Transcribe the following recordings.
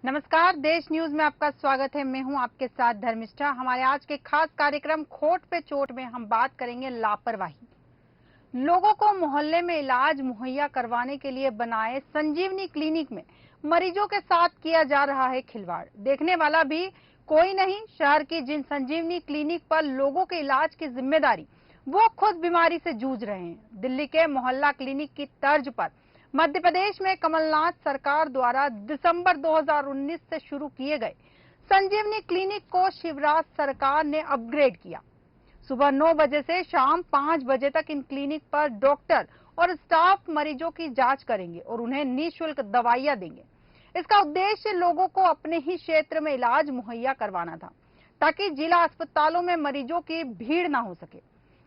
नमस्कार, देश न्यूज में आपका स्वागत है। मैं हूं आपके साथ धर्मिष्ठा। हमारे आज के खास कार्यक्रम खोट पे चोट में हम बात करेंगे लापरवाही। लोगों को मोहल्ले में इलाज मुहैया करवाने के लिए बनाए संजीवनी क्लिनिक में मरीजों के साथ किया जा रहा है खिलवाड़। देखने वाला भी कोई नहीं। शहर की जिन संजीवनी क्लिनिक पर लोगों के इलाज की जिम्मेदारी वो खुद बीमारी से जूझ रहे हैं। दिल्ली के मोहल्ला क्लिनिक की तर्ज पर मध्य प्रदेश में कमलनाथ सरकार द्वारा दिसंबर 2019 से शुरू किए गए संजीवनी क्लिनिक को शिवराज सरकार ने अपग्रेड किया। सुबह 9 बजे से शाम 5 बजे तक इन क्लिनिक पर डॉक्टर और स्टाफ मरीजों की जांच करेंगे और उन्हें निःशुल्क दवाइयां देंगे। इसका उद्देश्य लोगों को अपने ही क्षेत्र में इलाज मुहैया करवाना था, ताकि जिला अस्पतालों में मरीजों की भीड़ न हो सके।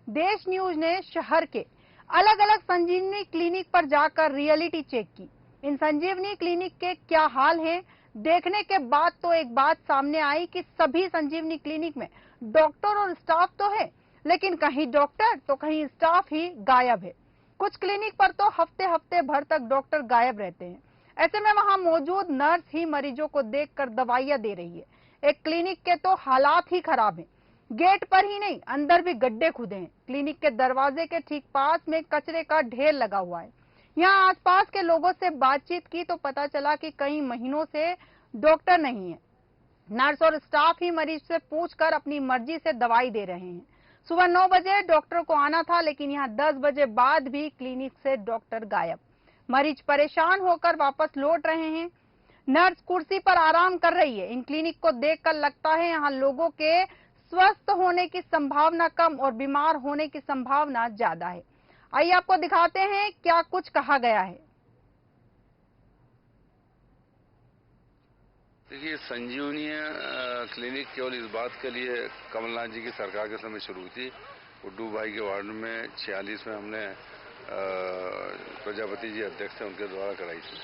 देश न्यूज ने शहर के अलग अलग संजीवनी क्लिनिक पर जाकर रियलिटी चेक की। इन संजीवनी क्लिनिक के क्या हाल हैं, देखने के बाद तो एक बात सामने आई कि सभी संजीवनी क्लिनिक में डॉक्टर और स्टाफ तो है, लेकिन कहीं डॉक्टर तो कहीं स्टाफ ही गायब है। कुछ क्लिनिक पर तो हफ्ते हफ्ते भर तक डॉक्टर गायब रहते हैं। ऐसे में वहां मौजूद नर्स ही मरीजों को देखकर दवाइयां दे रही है। एक क्लिनिक के तो हालात ही खराब हैं। गेट पर ही नहीं, अंदर भी गड्ढे खुदे हैं। क्लिनिक के दरवाजे के ठीक पास में कचरे का ढेर लगा हुआ है। यहाँ आसपास के लोगों से बातचीत की तो पता चला कि कई महीनों से डॉक्टर नहीं है। नर्स और स्टाफ ही मरीज से पूछकर अपनी मर्जी से दवाई दे रहे हैं। सुबह 9 बजे डॉक्टर को आना था, लेकिन यहाँ 10 बजे बाद भी क्लिनिक से डॉक्टर गायब। मरीज परेशान होकर वापस लौट रहे हैं। नर्स कुर्सी पर आराम कर रही है। इन क्लिनिक को देखकर लगता है यहाँ लोगों के स्वस्थ होने की संभावना कम और बीमार होने की संभावना ज्यादा है। आइए आपको दिखाते हैं क्या कुछ कहा गया है। देखिए, संजीवनी क्लिनिक केवल इस बात के लिए कमलनाथ जी की सरकार के समय शुरू हुई थी। उड्डू भाई के वार्ड में 46 में हमने प्रजापति जी अध्यक्ष थे, उनके द्वारा कराई थी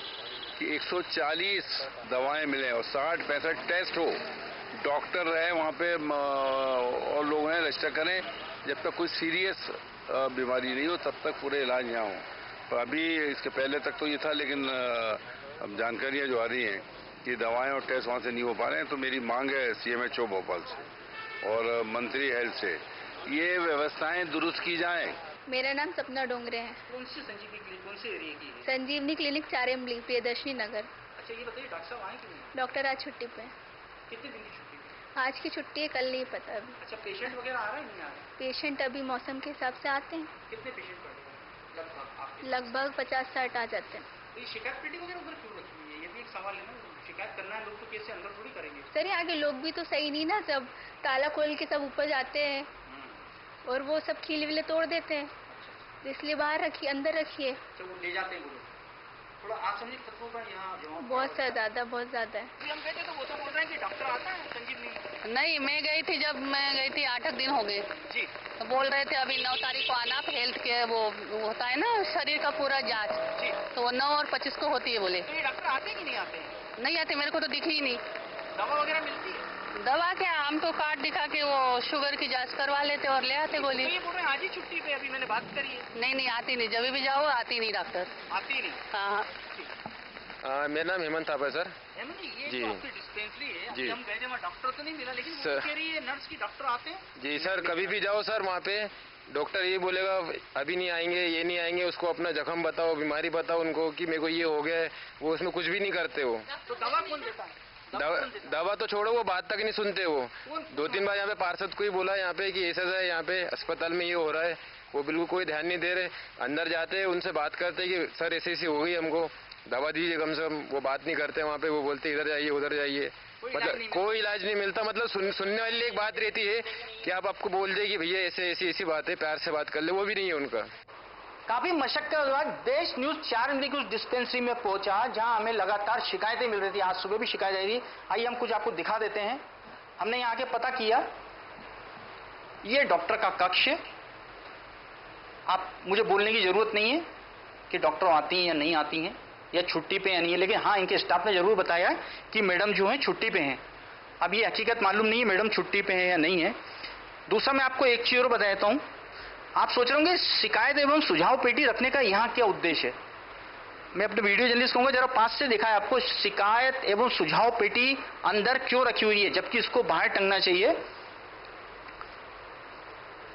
कि 140 दवाएं मिले और 60-65 टेस्ट हो, डॉक्टर रहे वहाँ पे और लोग हैं रजिस्टर करें। जब तक कोई सीरियस बीमारी नहीं हो तब तक पूरे इलाज यहाँ हो। तो अभी इसके पहले तक तो ये था, लेकिन अब जानकारियाँ जो आ रही हैं कि दवाएं और टेस्ट वहाँ से नहीं हो पा रहे हैं। तो मेरी मांग है CMHO भोपाल से और मंत्री हेल्थ से ये व्यवस्थाएं दुरुस्त की जाएं। मेरा नाम सपना डोंगरे है। कौन सी संजीवनी क्लिनिक, कौन से एरिया की है? संजीवनी क्लिनिक 4 एम्बलिंग प्रियदर्शनी नगर। अच्छा, ये बताइए डॉक्टर साहब आए कि नहीं? डॉक्टर आज छुट्टी पे। कितने दिन की छुट्टी? आज की छुट्टी है, कल नहीं पता अभी। अच्छा, पेशेंट वगैरह आ रहे हैं नहीं आ रहे? पेशेंट अभी मौसम के हिसाब से आते हैं। कितने पेशेंट पड़े लगभग? लगभग 50-60 आ जाते हैं। तो ये शिकायत पेटी वगैरह उधर क्यों रखी हुई है? ये भी एक सवाल है ना। शिकायत करना है लोग तो कैसे अंदर थोड़ी करेंगे। सर आगे लोग भी तो सही नहीं ना, सब ताला खोल के सब ऊपर जाते हैं और वो सब खीले विले तोड़ देते हैं, इसलिए बाहर रखिए, अंदर रखिए। तो वो ले जाते हैं वो लोग। थोड़ा आसामयिक तत्वों का यहाँ बहुत ज्यादा है। हम गए थे तो वो तो बोल रहे हैं कि डॉक्टर आता है संजीवनी। नहीं, मैं गई थी, जब मैं गई थी 8 दिन हो गए जी। तो बोल रहे थे अभी 9 तारीख को आना। हेल्थ के वो होता है ना शरीर का पूरा जांच, जी। तो वो 9 और 25 को होती है बोले। तो ये डॉक्टर आते कि नहीं आते? नहीं आते, मेरे को तो दिखी ही नहीं। दवा वगैरह मिलती है? दवा क्या, हम तो कार्ड दिखा के वो शुगर की जांच करवा लेते और ले आते गोली। तो ये बोल रहे हैं आज ही छुट्टी पे, अभी मैंने बात करी है। नहीं आती नहीं, जब भी जाओ आती नहीं डॉक्टर। आती नहीं? हाँ। मेरा नाम हेमंत थापा है सर। हेमंत जी, ये जी। जो आपकी डिस्पेंसरी है, जी। हम गए थे वहाँ डॉक्टर तो नहीं मिला, लेकिन वो सर। कह रही है नर्स की डॉक्टर आते हैं। जी सर, कभी भी जाओ सर वहाँ पे डॉक्टर ये बोलेगा अभी नहीं आएंगे, ये नहीं आएंगे। उसको अपना जख्म बताओ, बीमारी बताओ उनको कि मेरे को ये हो गया है, वो उसमें कुछ भी नहीं करते हो। तो दवा कौन देता है? दवा तो छोड़ो, वो बात तक नहीं सुनते वो। 2-3 बार यहाँ पे पार्षद को ही बोला यहाँ पे कि ऐसा है, यहाँ पे अस्पताल में ये हो रहा है, वो बिल्कुल कोई ध्यान नहीं दे रहे। अंदर जाते हैं, उनसे बात करते हैं कि सर ऐसी हो गई, हमको दवा दीजिए कम से कम। वो बात नहीं करते वहाँ पे, वो बोलते इधर जाइए उधर जाइए, मतलब कोई इलाज नहीं मिलता। मतलब सुनने वाली एक बात रहती है कि आपको बोल दे कि भैया ऐसी बात है, प्यार से बात कर ले, वो भी नहीं है उनका। काफी मशक्कत के बाद देश न्यूज 4 एम्बलिंग की उस डिस्पेंसरी में पहुंचा जहां हमें लगातार शिकायतें मिल रही थी। आज सुबह भी शिकायत आई थी। आइए हम कुछ आपको दिखा देते हैं। हमने यहाँ आके पता किया, ये डॉक्टर का कक्ष है। आप मुझे बोलने की जरूरत नहीं है कि डॉक्टर आती हैं या नहीं आती हैं या छुट्टी पे या नहीं है, लेकिन हाँ इनके स्टाफ ने जरूर बताया कि मैडम जो है छुट्टी पे हैं। अब ये हकीकत मालूम नहीं है मैडम छुट्टी पे है या नहीं है। दूसरा मैं आपको एक चीज और बता देता हूँ। आप सोच रहे होंगे शिकायत एवं सुझाव पेटी रखने का यहाँ क्या उद्देश्य है। मैं अपने वीडियो जर्नलिस्ट कहूंगा जरा पास से दिखाए आपको शिकायत एवं सुझाव पेटी अंदर क्यों रखी हुई है जबकि इसको बाहर टंगना चाहिए।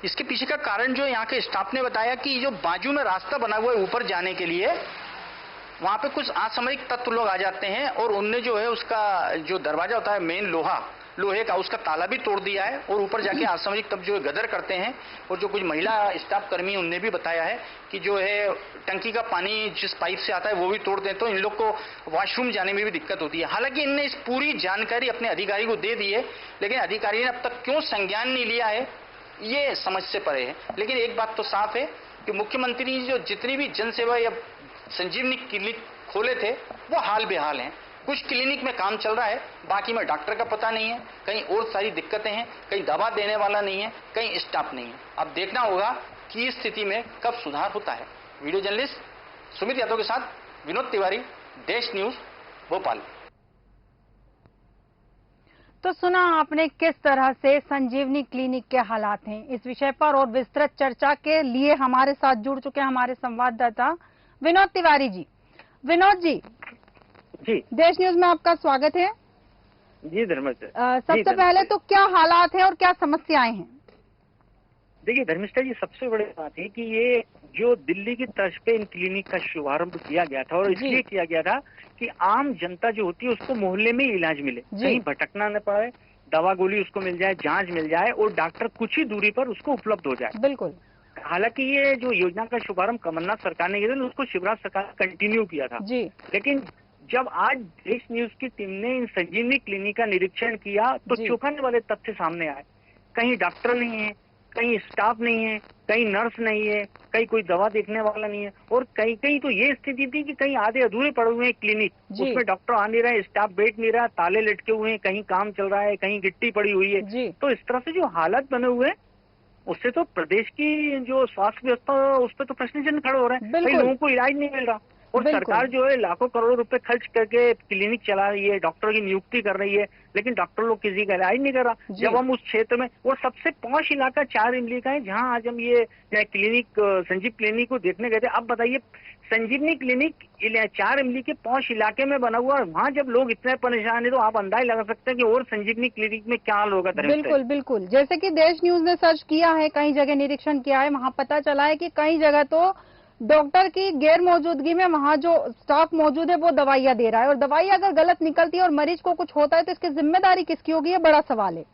इसके पीछे का कारण जो यहाँ के स्टाफ ने बताया कि जो बाजू में रास्ता बना हुआ है ऊपर जाने के लिए, वहां पे कुछ असामरिक तत्व लोग आ जाते हैं और उनने जो है उसका जो दरवाजा होता है मेन लोहे का, उसका ताला भी तोड़ दिया है और ऊपर जाके असामरिक तत्व जो है गदर करते हैं। और जो कुछ महिला स्टाफ कर्मी उनने भी बताया है कि जो है टंकी का पानी जिस पाइप से आता है वो भी तोड़ दें तो इन लोग को वॉशरूम जाने में भी दिक्कत होती है। हालांकि इनने इस पूरी जानकारी अपने अधिकारी को दे दी है, लेकिन अधिकारी ने अब तक क्यों संज्ञान नहीं लिया है ये समझ से परे है। लेकिन एक बात तो साफ है कि मुख्यमंत्री ने जो जितनी भी जनसेवा या संजीवनी क्लिनिक खोले थे वो हाल बेहाल हैं। कुछ क्लिनिक में काम चल रहा है, बाकी में डॉक्टर का पता नहीं है, कहीं और सारी दिक्कतें हैं, कहीं दवा देने वाला नहीं है, कहीं स्टाफ नहीं है। अब देखना होगा कि इस स्थिति में कब सुधार होता है। वीडियो जर्नलिस्ट सुमित यादव के साथ विनोद तिवारी, देश न्यूज, भोपाल। तो सुना आपने किस तरह से संजीवनी क्लिनिक के हालात हैं। इस विषय पर और विस्तृत चर्चा के लिए हमारे साथ जुड़ चुके हैं हमारे संवाददाता विनोद तिवारी जी। विनोद जी, देश न्यूज में आपका स्वागत है। जी धर्मेश। सबसे पहले तो क्या हालात हैं और क्या समस्याएं हैं? देखिए धर्मिष्ठा जी, सबसे बड़ी बात है कि ये जो दिल्ली की तर्ज पे इन क्लिनिक का शुभारंभ किया गया था और इसलिए किया गया था कि आम जनता जो होती है उसको मोहल्ले में इलाज मिले, कहीं भटकना न पड़े, दवा गोली उसको मिल जाए, जांच मिल जाए और डॉक्टर कुछ ही दूरी पर उसको उपलब्ध हो जाए। बिल्कुल। हालांकि ये जो योजना का शुभारंभ कमलनाथ सरकार ने किया था उसको शिवराज सरकार कंटिन्यू किया था जी। लेकिन जब आज देश न्यूज की टीम ने इन संजीवनी क्लिनिक का निरीक्षण किया तो चौंकाने वाले तथ्य सामने आए। कहीं डॉक्टर नहीं है, कहीं स्टाफ नहीं है, कहीं नर्स नहीं है, कहीं कोई दवा देखने वाला नहीं है और कहीं कहीं तो ये स्थिति थी कि कहीं आधे अधूरे पड़े हुए हैं क्लिनिक, उसमें डॉक्टर आ नहीं रहे, स्टाफ बैठ नहीं रहा, ताले लटके हुए हैं, कहीं काम चल रहा है, कहीं गिट्टी पड़ी हुई है। तो इस तरह से जो हालात बने हुए हैं उससे तो प्रदेश की जो स्वास्थ्य व्यवस्था उस पर तो प्रश्न चिन्ह खड़े हो रहे हैं। कई लोगों को इलाज नहीं मिल रहा और सरकार जो है लाखों करोड़ों रुपए खर्च करके क्लिनिक चला रही है, डॉक्टर की नियुक्ति कर रही है, लेकिन डॉक्टर लोग किसी का इलाज नहीं कर रहा। जब हम उस क्षेत्र में, वो सबसे पॉश इलाका 4 इमली का है जहां आज हम ये क्लिनिक संजीव क्लिनिक को देखने गए थे। अब बताइए संजीवनी क्लिनिक 4 इमली के पॉश इलाके में बना हुआ है, वहाँ जब लोग इतने परेशान है तो आप अंदाज लगा सकते हैं कि और संजीवनी क्लिनिक में क्या हाल होगा। बिल्कुल बिल्कुल, जैसे कि देश न्यूज ने सर्च किया है, कई जगह निरीक्षण किया है, वहाँ पता चला है कि कई जगह तो डॉक्टर की गैर मौजूदगी में वहाँ जो स्टाफ मौजूद है वो दवाइयाँ दे रहा है और दवाई अगर गलत निकलती है और मरीज को कुछ होता है तो इसकी जिम्मेदारी किसकी होगी, ये बड़ा सवाल है।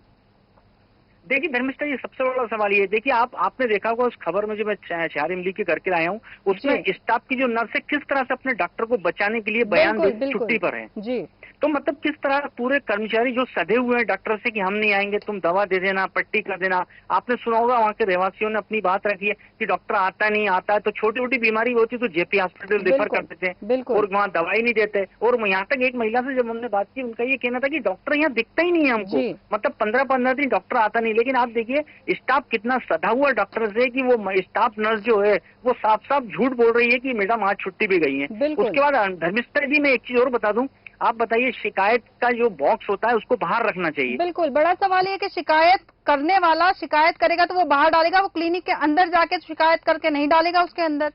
देखिए धर्मिष्ठा, ये सबसे बड़ा सवाल ये है। देखिए आपने देखा होगा उस खबर में जो मैं 4 इमली की करके आया हूँ, उसमें स्टाफ की जो नर्स है किस तरह से अपने डॉक्टर को बचाने के लिए बयान दे छुट्टी पर है जी। तो मतलब किस तरह पूरे कर्मचारी जो सधे हुए हैं डॉक्टर से कि हम नहीं आएंगे, तुम दवा दे देना, पट्टी कर देना। आपने सुना होगा वहाँ के रहवासियों ने अपनी बात रखी है कि डॉक्टर आता है तो छोटी छोटी बीमारी होती तो जेपी हॉस्पिटल रेफर कर देते हैं और वहाँ दवाई नहीं देते। और यहाँ तक एक महिला से जब हमने बात की, उनका ये कहना था कि डॉक्टर यहाँ दिखता ही नहीं है हमको, मतलब 15-15 दिन डॉक्टर आता नहीं। लेकिन आप देखिए स्टाफ कितना सधा हुआ डॉक्टर से कि वो स्टाफ नर्स जो है वो साफ साफ झूठ बोल रही है कि मैडम आज छुट्टी पे गई है। उसके बाद धर्मिष्ठा जी, मैं एक चीज और बता दूं, आप बताइए शिकायत का जो बॉक्स होता है उसको बाहर रखना चाहिए। बिल्कुल, बड़ा सवाल ये कि शिकायत करने वाला शिकायत करेगा तो वो बाहर डालेगा, वो क्लिनिक के अंदर जाके शिकायत करके नहीं डालेगा उसके अंदर।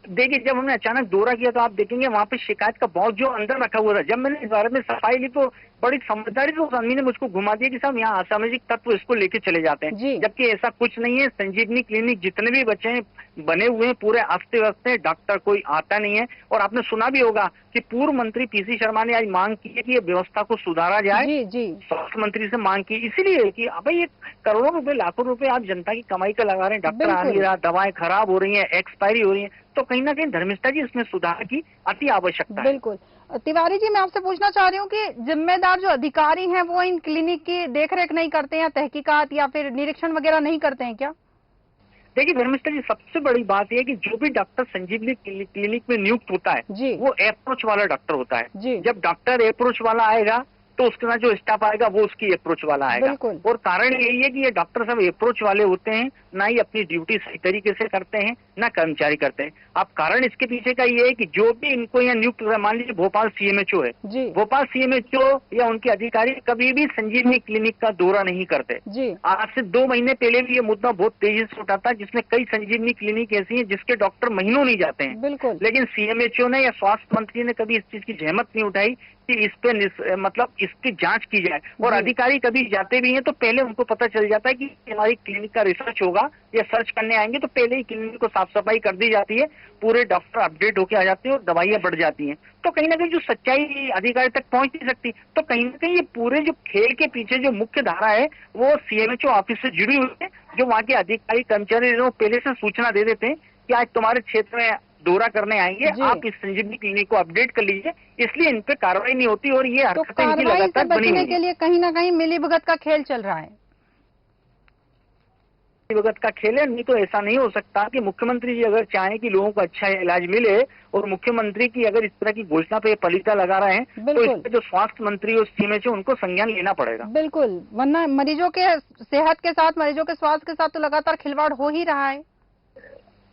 देखिए जब हमने अचानक दौरा किया तो आप देखेंगे वहाँ पे शिकायत का बॉक्स जो अंदर रखा हुआ था। जब मैंने इस बारे में सफाई ली तो बड़ी समझदारी से उस आदमी ने मुझको घुमा दिया कि साहब यहाँ असामाजिक तत्व इसको लेके चले जाते हैं, जबकि ऐसा कुछ नहीं है। संजीवनी क्लिनिक जितने भी बच्चे हैं बने हुए हैं पूरे अस्त व्यस्त हैं, डॉक्टर कोई आता नहीं है। और आपने सुना भी होगा कि पूर्व मंत्री पीसी शर्मा ने आज मांग की है कि ये व्यवस्था को सुधारा जाए। स्वास्थ्य मंत्री से मांग की इसीलिए कि अब ये करोड़ों रुपए लाखों रुपए आप जनता की कमाई का लगा रहे हैं, डॉक्टर आ नहीं रहा, दवाएं खराब हो रही है, एक्सपायरी हो रही है, तो कहीं ना कहीं धर्मिष्ठा जी इसमें सुधार की अति आवश्यकता है। बिल्कुल। तिवारी जी, मैं आपसे पूछना चाह रही हूँ कि जिम्मेदार जो अधिकारी हैं वो इन क्लिनिक की देखरेख नहीं करते हैं, तहकीकात या फिर निरीक्षण वगैरह नहीं करते हैं क्या? देखिए धर्मिष्ठा जी, सबसे बड़ी बात यह है कि जो भी डॉक्टर संजीवनी क्लिनिक में नियुक्त होता है वो अप्रोच वाला डॉक्टर होता है। जब डॉक्टर अप्रोच वाला आएगा तो उसके साथ जो स्टाफ आएगा वो उसकी अप्रोच वाला आएगा। बिल्कुल। और कारण यही है कि ये डॉक्टर सब अप्रोच वाले होते हैं, ना ही अपनी ड्यूटी सही तरीके से करते हैं, ना कर्मचारी करते हैं। अब कारण इसके पीछे का ये है कि जो भी इनको यहाँ नियुक्त, मान लीजिए भोपाल सीएमएचओ है, जी भोपाल सीएमएचओ या उनके अधिकारी कभी भी संजीवनी क्लिनिक का दौरा नहीं करते। जी आज से 2 महीने पहले भी ये मुद्दा बहुत तेजी से उठा था, जिसमें कई संजीवनी क्लिनिक ऐसी हैं जिसके डॉक्टर महीनों नहीं जाते हैं। बिल्कुल। लेकिन सीएमएचओ ने या स्वास्थ्य मंत्री ने कभी इस चीज की जहमत नहीं उठाई कि इस पे मतलब इसकी जांच की जाए। और जी। अधिकारी कभी जाते भी हैं तो पहले उनको पता चल जाता है कि हमारी क्लिनिक का रिसर्च होगा या सर्च करने आएंगे, तो पहले ही क्लिनिक को साफ सफाई कर दी जाती है, पूरे डॉक्टर अपडेट होके आ जाते हैं और दवाइयां बढ़ जाती हैं। तो कहीं ना कहीं जो सच्चाई अधिकारी तक पहुंच नहीं सकती, तो कहीं ना कहीं ये पूरे जो खेल के पीछे जो मुख्य धारा है वो सीएमएचओ ऑफिस से जुड़ी हुई है, जो वहाँ के अधिकारी कर्मचारी पहले से सूचना दे देते हैं कि आज तुम्हारे क्षेत्र में दौरा करने आएंगे, जी। आप इस संजीवनी क्लिनिक को अपडेट कर लीजिए, इसलिए इन पे कार्रवाई नहीं होती और ये तो हरकतें इनकी कार्रवाई से लगातार बनी बचने हुई के हैं। लिए कहीं ना कहीं मिलीभगत का खेल चल रहा है। वक्त का खेल है, नहीं तो ऐसा नहीं हो सकता कि मुख्यमंत्री जी अगर चाहें कि लोगों को अच्छा इलाज मिले और मुख्यमंत्री की अगर इस तरह की घोषणा पे पलीता लगा रहे हैं, तो बिल्कुल। इसमें जो स्वास्थ्य मंत्री और सीएमएचओ उनको संज्ञान लेना पड़ेगा। बिल्कुल, वरना मरीजों के सेहत के साथ, मरीजों के स्वास्थ्य के साथ तो लगातार खिलवाड़ हो ही रहा है।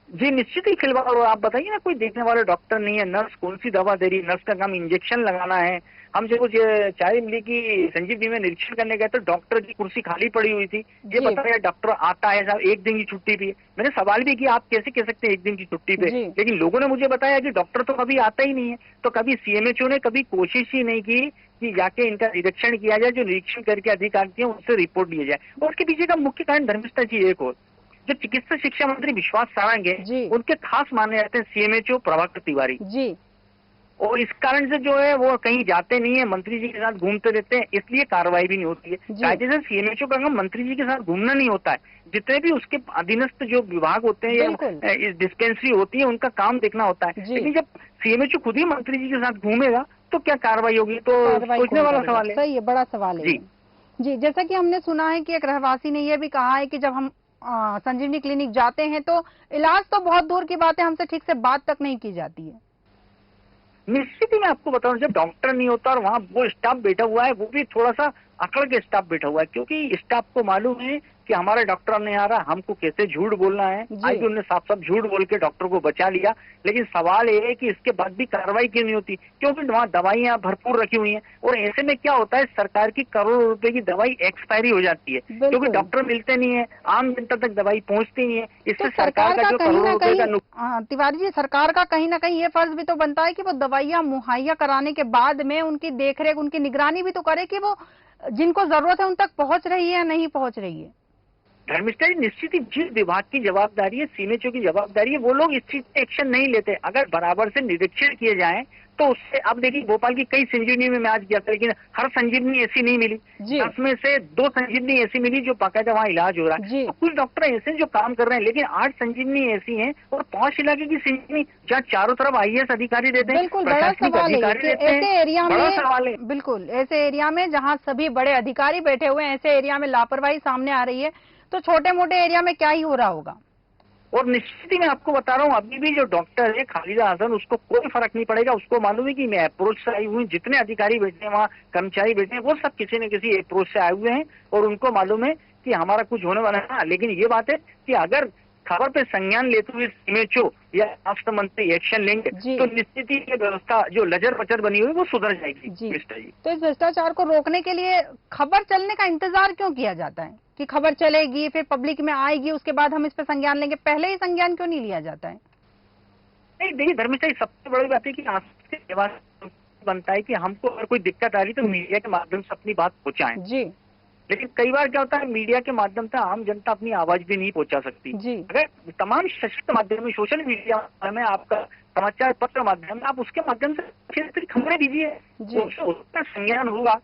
जी निश्चित ही खिलवाड़। और आप बताइए ना, कोई देखने वाले डॉक्टर नहीं है, नर्स कौन सी दवा दे रही है, नर्स का काम इंजेक्शन लगाना है। हम जब कुछ 4 मिली की संजीवनी में निरीक्षण करने गए तो डॉक्टर की कुर्सी खाली पड़ी हुई थी। ये जी। बताया डॉक्टर आता है साहब 1 दिन की छुट्टी पे। मैंने सवाल भी किया, आप कैसे कह सकते हैं 1 दिन की छुट्टी पे, जी। लेकिन लोगों ने मुझे बताया कि डॉक्टर तो कभी आता ही नहीं है। तो कभी सीएमएचओ ने कभी कोशिश ही नहीं की कि जाके इनका निरीक्षण किया जाए, जो निरीक्षण करके अधिकारी हैं उनसे रिपोर्ट लिया जाए। और उसके पीछे का मुख्य कारण धर्मिष्ठा जी एक और, जो चिकित्सा शिक्षा मंत्री विश्वास सारंग जी। है, उनके खास माने जाते हैं सीएमएचओ प्रभाकर तिवारी। जी और इस कारण से जो है वो कहीं जाते नहीं है, मंत्री जी के साथ घूमते रहते हैं, इसलिए कार्रवाई भी नहीं होती है। जी। कायदे से सीएमएचओ का काम मंत्री जी के साथ घूमना नहीं होता है, जितने भी उसके अधीनस्थ जो विभाग होते हैं बिल्कुल। या डिस्पेंसरी होती है उनका काम देखना होता है। जी। लेकिन जब सीएमएचओ खुद ही मंत्री जी के साथ घूमेगा तो क्या कार्रवाई होगी, तो कार्रवाई सोचने कौन वाला करेगा? सवाल है। सही है, बड़ा सवाल है जी। ये। जी, जैसा कि हमने सुना है कि एक रहवासी ने यह भी कहा है कि जब हम संजीवनी क्लिनिक जाते हैं तो इलाज तो बहुत दूर की बात है, हमसे ठीक से बात तक नहीं की जाती है। निश्चित ही मैं आपको बताऊं, जब डॉक्टर नहीं होता और वहाँ वो स्टाफ बैठा हुआ है, वो भी थोड़ा सा अकड़ के स्टाफ बैठा हुआ है, क्योंकि स्टाफ को मालूम है कि हमारा डॉक्टर नहीं आ रहा, हमको कैसे झूठ बोलना है। जी। आज भी उन्होंने साफ साफ झूठ बोल के डॉक्टर को बचा लिया। लेकिन सवाल ये है कि इसके बाद भी कार्रवाई क्यों नहीं होती, क्योंकि वहाँ दवाइयाँ भरपूर रखी हुई हैं। और ऐसे में क्या होता है, सरकार की करोड़ों रुपए की दवाई एक्सपायरी हो जाती है, बिल्कुल। क्योंकि डॉक्टर मिलते नहीं है, आम जनता तक दवाई पहुँचती नहीं है। इससे तो सरकार का जो कहीं करोड़ों ना रुपए का कहीं तिवारी जी, सरकार का कहीं ना कहीं ये फर्ज भी तो बनता है कि वो दवाइयाँ मुहैया कराने के बाद में उनकी देखरेख, उनकी निगरानी भी तो करे कि वो जिनको जरूरत है उन तक पहुंच रही है या नहीं पहुंच रही है। धर्मिष्ठा जी, निश्चित ही जिस विभाग की जवाबदारी है, सीएमएचओ की जवाबदारी है, वो लोग इस चीज पे एक्शन नहीं लेते। अगर बराबर से निरीक्षण किए जाएं तो उससे, अब देखिए भोपाल की कई संजीवनी में मैं आज गया था, लेकिन हर संजीवनी ऐसी नहीं मिली। जी। 10 में से 2 संजीवनी ऐसी मिली जो बाकायदा वहाँ इलाज हो रहा जी। है। तो कुछ डॉक्टर ऐसे हैं जो काम कर रहे हैं, लेकिन 8 संजीवनी ऐसी हैं और 5 इलाके की संजीवनी जहाँ चारों तरफ आईएएस अधिकारी रहते हैं, बिल्कुल, बड़ा प्रशासनिक सवाल है अधिकारी कि रहते ऐसे हैं। एरिया बड़ा में, सवाल है। बिल्कुल ऐसे एरिया में जहां सभी बड़े अधिकारी बैठे हुए हैं, ऐसे एरिया में लापरवाही सामने आ रही है, तो छोटे मोटे एरिया में क्या ही हो रहा होगा। और निश्चित ही मैं आपको बता रहा हूँ, अभी भी जो डॉक्टर है खालिदा हसन, उसको कोई फर्क नहीं पड़ेगा। उसको मालूम है कि मैं अप्रोच से आई हुई, जितने अधिकारी बैठे हैं वहाँ, कर्मचारी बैठे हैं, वो सब किसी न किसी अप्रोच से आए हुए हैं और उनको मालूम है कि हमारा कुछ होने वाला है। लेकिन ये बात है कि अगर खबर पे संज्ञान लेते हुए सीएमएचओ या स्वास्थ्य मंत्री एक्शन लेंगे जी। तो निश्चित ही ये व्यवस्था जो लजर पचर बनी हुई है वो सुधर जाएगी। जी। मिस्टर जी, तो इस भ्रष्टाचार को रोकने के लिए खबर चलने का इंतजार क्यों किया जाता है कि खबर चलेगी, फिर पब्लिक में आएगी, उसके बाद हम इस पर संज्ञान लेंगे, पहले ही संज्ञान क्यों नहीं लिया जाता है? नहीं देखिए धर्मिष्ठा जी, सबसे बड़ी बात है कि आज से सेवा बनता है कि हमको अगर कोई दिक्कत आ रही तो मीडिया के माध्यम से अपनी बात पहुंचाएं। जी। लेकिन कई बार क्या होता है, मीडिया के माध्यम से आम जनता अपनी आवाज भी नहीं पहुंचा सकती। जी। अगर तमाम सशक्त माध्यम में, सोशल मीडिया में, आपका समाचार पत्र माध्यम में, आप उसके माध्यम से खबरें दीजिए, जी। उसका संज्ञान होगा।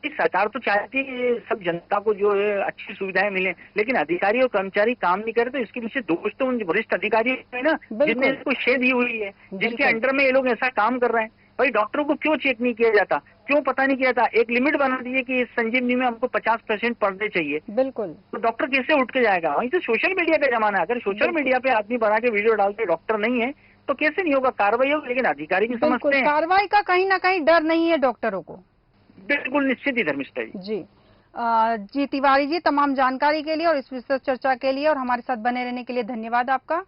इस सरकार तो चाहती है सब जनता को जो है अच्छी सुविधाएं मिले, लेकिन अधिकारी और कर्मचारी काम नहीं करे तो इसके पीछे दोष तो उन वरिष्ठ अधिकारी है ना, जिनने इसको शे दी हुई है, जिनके बिल्कुल। अंडर में ये लोग ऐसा काम कर रहे हैं। भाई डॉक्टरों को क्यों चेक नहीं किया जाता, क्यों पता नहीं किया था? एक लिमिट बना दीजिए कि इस संजीवनी में हमको 50% पर्दे चाहिए, बिल्कुल। तो डॉक्टर कैसे उठ के जाएगा? वहीं तो सोशल मीडिया का जमाना है, अगर सोशल मीडिया पे आदमी बना के वीडियो डालते डॉक्टर नहीं है तो कैसे नहीं होगा? कार्रवाई होगी, लेकिन अधिकारी भी बिल्कुल, समझते हैं। कार्रवाई का कहीं ना कहीं डर नहीं है डॉक्टरों को। बिल्कुल निश्चित ही धर्मिष्ठा जी। जी तिवारी जी, तमाम जानकारी के लिए और इस विस्तृत चर्चा के लिए और हमारे साथ बने रहने के लिए धन्यवाद आपका।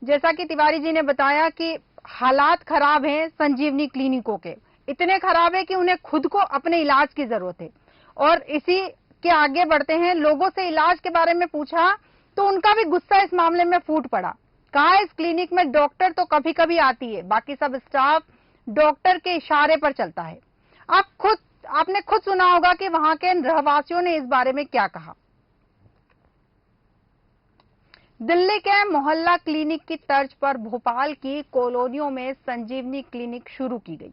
जैसा कि तिवारी जी ने बताया कि हालात खराब हैं संजीवनी क्लिनिकों के, इतने खराब है कि उन्हें खुद को अपने इलाज की जरूरत है। और इसी के आगे बढ़ते हैं, लोगों से इलाज के बारे में पूछा तो उनका भी गुस्सा इस मामले में फूट पड़ा। कहा इस क्लिनिक में डॉक्टर तो कभी कभी आती है, बाकी सब स्टाफ डॉक्टर के इशारे पर चलता है। आपने खुद सुना होगा कि वहां के रहवासियों ने इस बारे में क्या कहा। दिल्ली के मोहल्ला क्लिनिक की तर्ज पर भोपाल की कॉलोनियों में संजीवनी क्लिनिक शुरू की गई।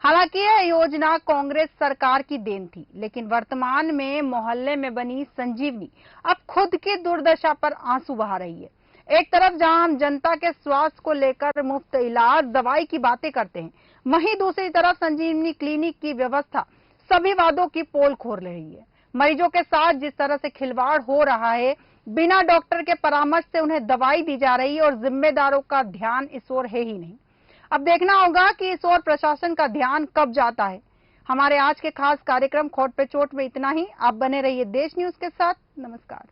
हालांकि यह योजना कांग्रेस सरकार की देन थी, लेकिन वर्तमान में मोहल्ले में बनी संजीवनी अब खुद की दुर्दशा पर आंसू बहा रही है। एक तरफ जहां हम जनता के स्वास्थ्य को लेकर मुफ्त इलाज दवाई की बातें करते हैं, वहीं दूसरी तरफ संजीवनी क्लिनिक की व्यवस्था सभी वादों की पोल खोल रही है। मरीजों के साथ जिस तरह से खिलवाड़ हो रहा है, बिना डॉक्टर के परामर्श से उन्हें दवाई दी जा रही है और जिम्मेदारों का ध्यान इस ओर है ही नहीं। अब देखना होगा कि इस ओर प्रशासन का ध्यान कब जाता है। हमारे आज के खास कार्यक्रम खोट पे चोट में इतना ही। आप बने रहिए देश न्यूज के साथ। नमस्कार।